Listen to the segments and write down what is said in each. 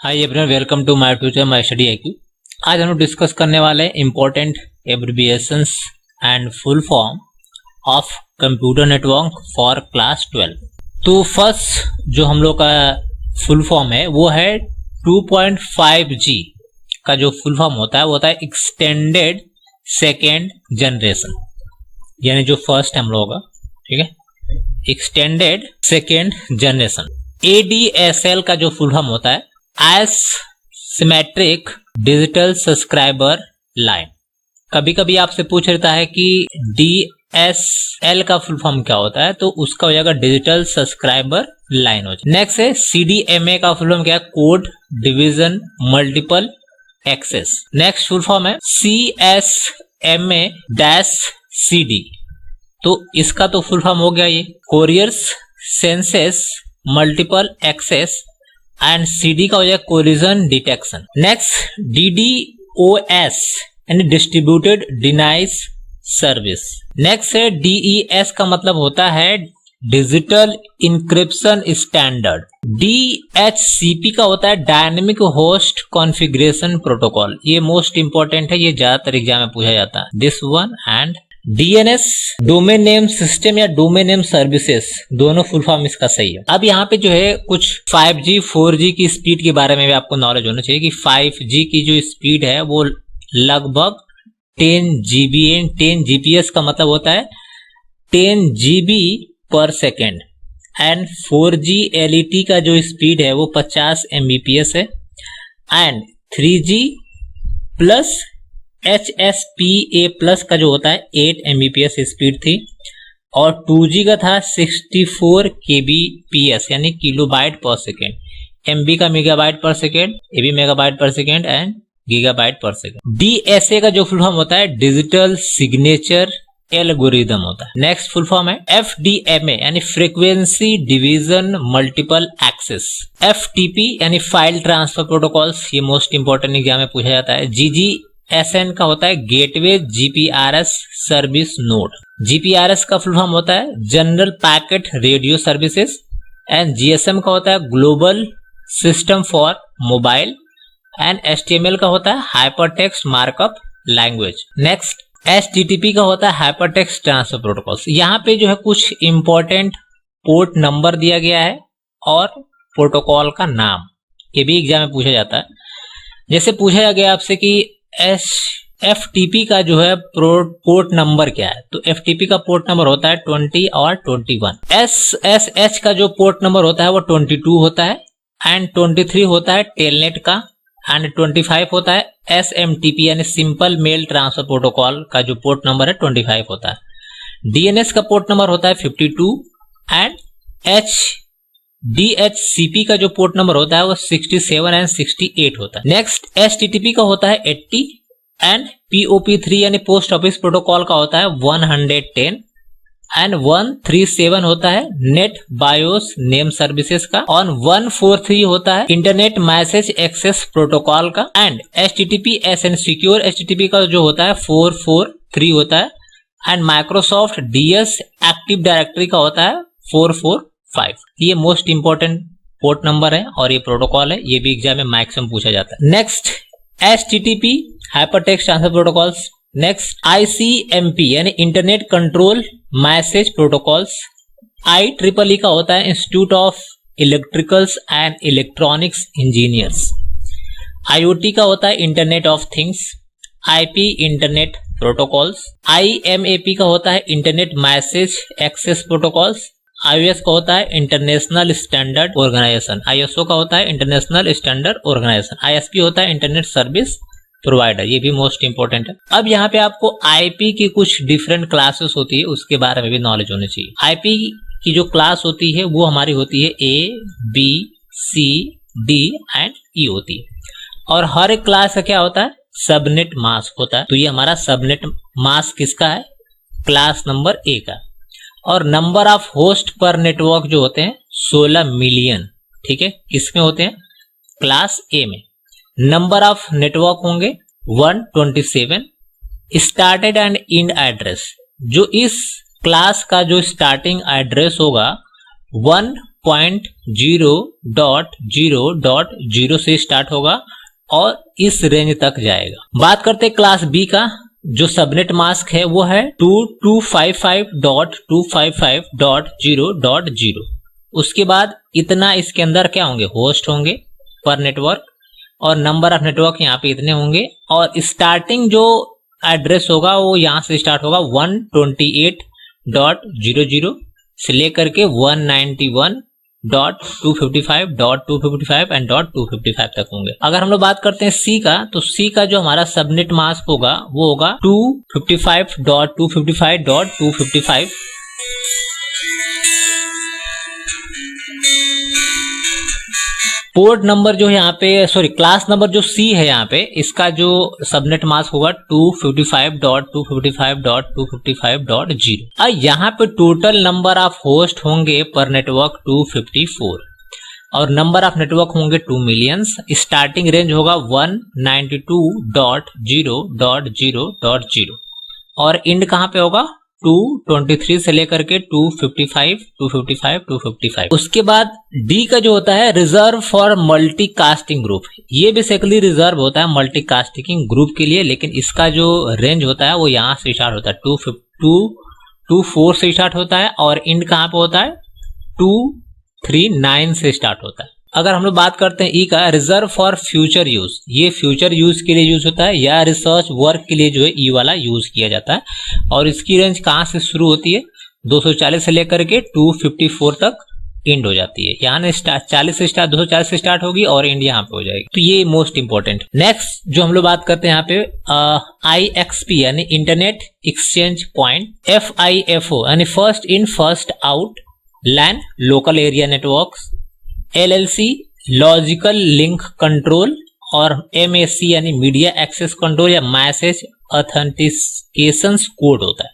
Hi everyone, welcome to my tutor my study IQ. आज हम लोग डिस्कस करने वाले हैं important abbreviations and full form of computer network for class 12। तो फर्स्ट जो हम लोग का फुल फॉर्म है वो है 2.5G का जो फुल फॉर्म होता है वो होता है एक्सटेंडेड सेकेंड जनरेशन, यानी जो फर्स्ट है हम लोगों का, ठीक है, एक्सटेंडेड सेकेंड जनरेशन। ADSL का जो फुल फॉर्म होता है एसिमेट्रिक डिजिटल सब्सक्राइबर लाइन। कभी कभी आपसे पूछ रहता है कि DSL का फुल फॉर्म क्या होता है, तो उसका हो जाएगा डिजिटल सब्सक्राइबर लाइन हो जाएगा। नेक्स्ट है CDMA का फुल फॉर्म क्या है, code division multiple access. Next full form है CSMA-CD, तो इसका तो फुल फॉर्म हो गया ये carriers senses multiple access, and CD का हो जाएगा कोलिजन डिटेक्शन। नेक्स्ट DDoS यानी डिस्ट्रीब्यूटेड डिनाइज सर्विस। नेक्स्ट है DES का मतलब होता है डिजिटल इंक्रिप्शन स्टैंडर्ड। DHCP का होता है डायनेमिक होस्ट कॉन्फ़िगरेशन प्रोटोकॉल। ये मोस्ट इंपॉर्टेंट है, ये ज्यादातर एग्जाम में पूछा जाता है, this one. And DNS domain name system या डोमेन नेम सर्विसेज, दोनों फुल फॉर्म इसका सही है। अब यहाँ पे जो है कुछ 5G 4G की स्पीड के बारे में भी आपको नॉलेज होना चाहिए कि 5G की जो स्पीड है वो लगभग 10 GBN 10 GPS का मतलब होता है 10 GB पर सेकेंड, एंड 4G LET का जो स्पीड है वो 50 Mbps है, and 3G plus HSPA plus का जो होता है 8 Mbps स्पीड थी, और 2G का था 64 kbps यानी किलोबाइट पर सेकेंड। MB का मेगाबाइट पर सेकेंड, AB मेगाबाइट पर सेकेंड, एंड गीगाबाइट पर सेकेंड। DSA का जो फुल फॉर्म होता है डिजिटल सिग्नेचर एल्गोरिदम होता है। नेक्स्ट फुल फॉर्म है FDMA यानी frequency division multiple access. FTP यानी फाइल ट्रांसफर प्रोटोकॉल्स, ये मोस्ट इंपॉर्टेंट एग्जाम में पूछा जाता है। GGSN का होता है gateway GPRS service node. GPRS का फुल फॉर्म होता है general packet radio services, and GSM का होता है global system for mobile, and HTML का होता है hypertext markup language. Next HTTP का होता है हाइपरटेक्स्ट ट्रांसफर प्रोटोकॉल्स। यहाँ पे जो है कुछ इंपॉर्टेंट पोर्ट नंबर दिया गया है और प्रोटोकॉल का नाम, ये भी एग्जाम में पूछा जाता है। जैसे पूछा गया आपसे कि FTP का जो है पोर्ट नंबर क्या है, तो FTP का पोर्ट नंबर होता है 20 और 21। SSH का जो पोर्ट नंबर होता है वो 22 होता है, एंड 23 होता है टेलनेट का, एंड 25 होता है SMTP यानी सिंपल मेल ट्रांसफर प्रोटोकॉल का जो पोर्ट नंबर है 25 होता है। DNS का पोर्ट नंबर होता है 52, एंड DHCP का जो पोर्ट नंबर होता है वो 67 एंड 68 होता है। नेक्स्ट HTTP का होता है 80, एंड POP3 यानी पोस्ट ऑफिस प्रोटोकॉल का होता है 110, एंड 137 होता है नेट बायोस नेम सर्विसेज का, और 143 होता है इंटरनेट मैसेज एक्सेस प्रोटोकॉल का, and HTTPS and secure HTTP का जो होता है 443 होता है, and Microsoft DS active directory का होता है 445। ये मोस्ट इंपॉर्टेंट पोर्ट नंबर है और ये प्रोटोकॉल है, ये भी एग्जाम में मैक्सिमम पूछा जाता है। Next HTTP hypertext transfer protocols. Next ICMP यानी internet control message protocols. IEEE का होता है institute of electricals and electronics engineers. IoT का होता है internet of things. IP internet protocols. IMAP का होता है internet message access protocols. IOS का होता है इंटरनेशनल स्टैंडर्ड ऑर्गेनाइजेशन। ISO का होता है इंटरनेशनल स्टैंडर्ड ऑर्गेनाइजेशन। ISP होता है इंटरनेट सर्विस प्रोवाइडर, ये भी मोस्ट इंपॉर्टेंट है। अब यहाँ पे आपको IP की कुछ डिफरेंट क्लासेस होती है, उसके बारे में भी नॉलेज होनी चाहिए। IP की जो क्लास होती है वो हमारी होती है A, B, C, D and E होती है, और हर एक क्लास का क्या होता है, सबनेट मास्क होता है। तो ये हमारा सबनेट मास्क किसका है, क्लास नंबर A का। और नंबर ऑफ होस्ट पर नेटवर्क जो होते हैं 16 मिलियन, ठीक है, किसमें होते हैं, क्लास A में। नंबर ऑफ नेटवर्क होंगे 127। स्टार्टेड एंड एंड एड्रेस, जो इस क्लास का जो स्टार्टिंग एड्रेस होगा 1 1.0.0.0 से स्टार्ट होगा और इस रेंज तक जाएगा। बात करते हैं क्लास बी का, जो सबनेट मास्क है वो है 2255.255.0.0। उसके बाद इतना इसके अंदर क्या होंगे, होस्ट होंगे पर नेटवर्क, और नंबर ऑफ नेटवर्क यहाँ पे इतने होंगे, और स्टार्टिंग जो एड्रेस होगा वो यहाँ से स्टार्ट होगा 128.00 से लेकर के 191.255.255 एंड .255 तक होंगे। अगर हम लोग बात करते हैं सी का, तो सी का जो हमारा सबनेट मास्क होगा वो होगा 255.255.255। पोर्ट नंबर जो है यहाँ पे, सॉरी क्लास नंबर जो सी है यहाँ पे, इसका जो सबनेट मास्क होगा 255.255.255.0। और यहाँ पे टोटल नंबर ऑफ होस्ट होंगे पर नेटवर्क 254 और नंबर ऑफ नेटवर्क होंगे 2 मिलियंस। स्टार्टिंग रेंज होगा 192.0.0.0 और एंड कहाँ पे होगा 223 से लेकर के 255। उसके बाद डी का जो होता है रिजर्व फॉर मल्टीकास्टिंग ग्रुप, ये बेसिकली रिजर्व होता है मल्टीकास्टिंग ग्रुप के लिए, लेकिन इसका जो रेंज होता है वो यहाँ से स्टार्ट होता है 224 से स्टार्ट होता है और एंड कहाँ पे होता है 239 से स्टार्ट होता है। अगर हम लोग बात करते हैं ई का, रिजर्व फॉर फ्यूचर यूज, ये फ्यूचर यूज के लिए यूज होता है या रिसर्च वर्क के लिए जो है ई वाला यूज किया जाता है। और इसकी रेंज कहाँ से शुरू होती है 240 से लेकर के 254 तक एंड हो जाती है। यहाँ 240 से स्टार्ट होगी और एंड यहाँ पे हो जाएगी, तो ये मोस्ट इंपॉर्टेंट। नेक्स्ट जो हम लोग बात करते हैं यहाँ पे IXP यानी इंटरनेट एक्सचेंज पॉइंट, FIFO यानी first in first out, LAN local area networks, LLC logical link control, और MAC यानी मीडिया एक्सेस कंट्रोल या मैसेज ऑथेंटिकेशन कोड होता है।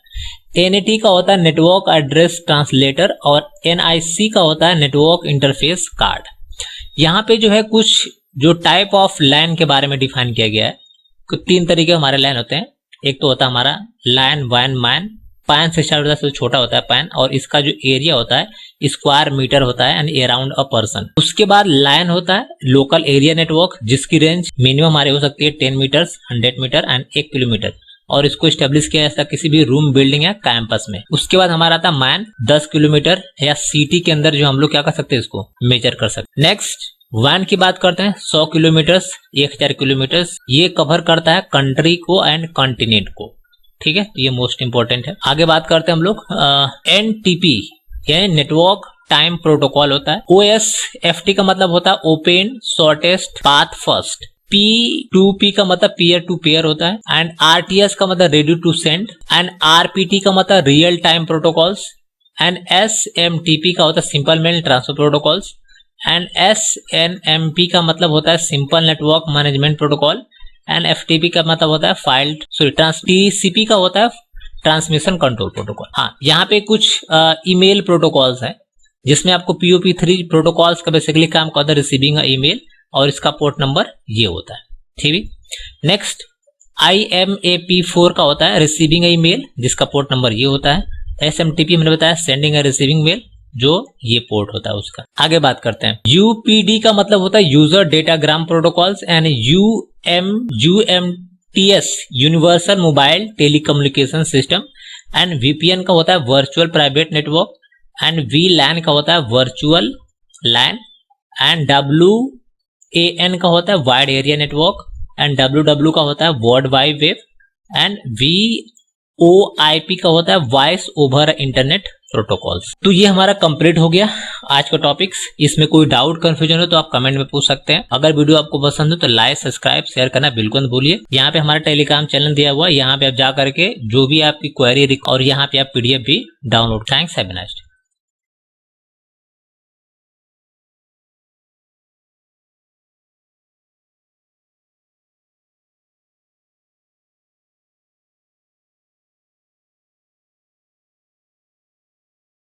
NAT का होता है नेटवर्क एड्रेस ट्रांसलेटर और NIC का होता है नेटवर्क इंटरफेस कार्ड। यहाँ पे जो है कुछ जो टाइप ऑफ लैन के बारे में डिफाइन किया गया है। 3 तरीके हमारे लैन होते हैं, एक तो होता है हमारा लैन वैन मैन, पैन से स्टार्ट होता है, सबसे छोटा होता है पैन, और इसका जो एरिया होता है स्क्वायर मीटर होता है यानी अराउंड अ पर्सन। उसके बाद लाइन होता है लोकल एरिया नेटवर्क, जिसकी रेंज मिनिमम हमारे हो सकती है 10 मीटर्स, 100 मीटर एंड 1 किलोमीटर, और इसको स्टेब्लिश किया जाता है किसी भी रूम, बिल्डिंग या कैंपस में। उसके बाद हमारा आता है मैन 10 किलोमीटर या सिटी के अंदर जो हम लोग क्या कर सकते हैं इसको मेजर कर सकते हैं। नेक्स्ट वैन की बात करते हैं 100 किलोमीटर 1000 किलोमीटर, ये कवर करता है कंट्री को एंड कॉन्टिनेंट को, ठीक है, ये मोस्ट इंपॉर्टेंट है। आगे बात करते हैं हम लोग NTP यानी नेटवर्क टाइम प्रोटोकॉल होता है। OSFT का मतलब होता है open shortest path first, P2P का मतलब पीयर टू पेयर होता है, एंड RTS का मतलब ready to send, and RPT का मतलब real time protocols, and SMTP का होता है simple mail transfer protocols, and SNMP का मतलब होता है simple network management protocol, and FTP का मतलब होता है TCP का होता है ट्रांसमिशन कंट्रोल प्रोटोकॉल। हाँ, यहाँ पे कुछ ईमेल प्रोटोकॉल्स है जिसमें आपको POP3 प्रोटोकॉल्स का बेसिकली काम करता है रिसीविंग ईमेल, और इसका पोर्ट नंबर ये होता है, ठीक है। नेक्स्ट IMAP4 का होता है रिसीविंग ईमेल, जिसका पोर्ट नंबर ये होता है। SMTP मैंने बताया सेंडिंग ए रिसीविंग मेल, जो ये पोर्ट होता है उसका। आगे बात करते हैं UPD का मतलब होता है user datagram protocols, and UMTS universal mobile telecommunication system, and VPN का होता है virtual private network, and VLAN का होता है वर्चुअल लैन, एंड WAN का होता है wide area network, and WW का होता है world wide web, and VoIP का होता है वॉइस ओवर इंटरनेट प्रोटोकॉल्स। तो ये हमारा कंप्लीट हो गया आज का टॉपिक्स। इसमें कोई डाउट कंफ्यूजन हो तो आप कमेंट में पूछ सकते हैं। अगर वीडियो आपको पसंद हो तो लाइक सब्सक्राइब शेयर करना बिल्कुल मत भूलिए। यहाँ पे हमारा टेलीग्राम चैनल दिया हुआ है, यहाँ पे आप जा करके जो भी आपकी क्वेरी और यहाँ पे आप PDF भी download. Thanks, have a nice day.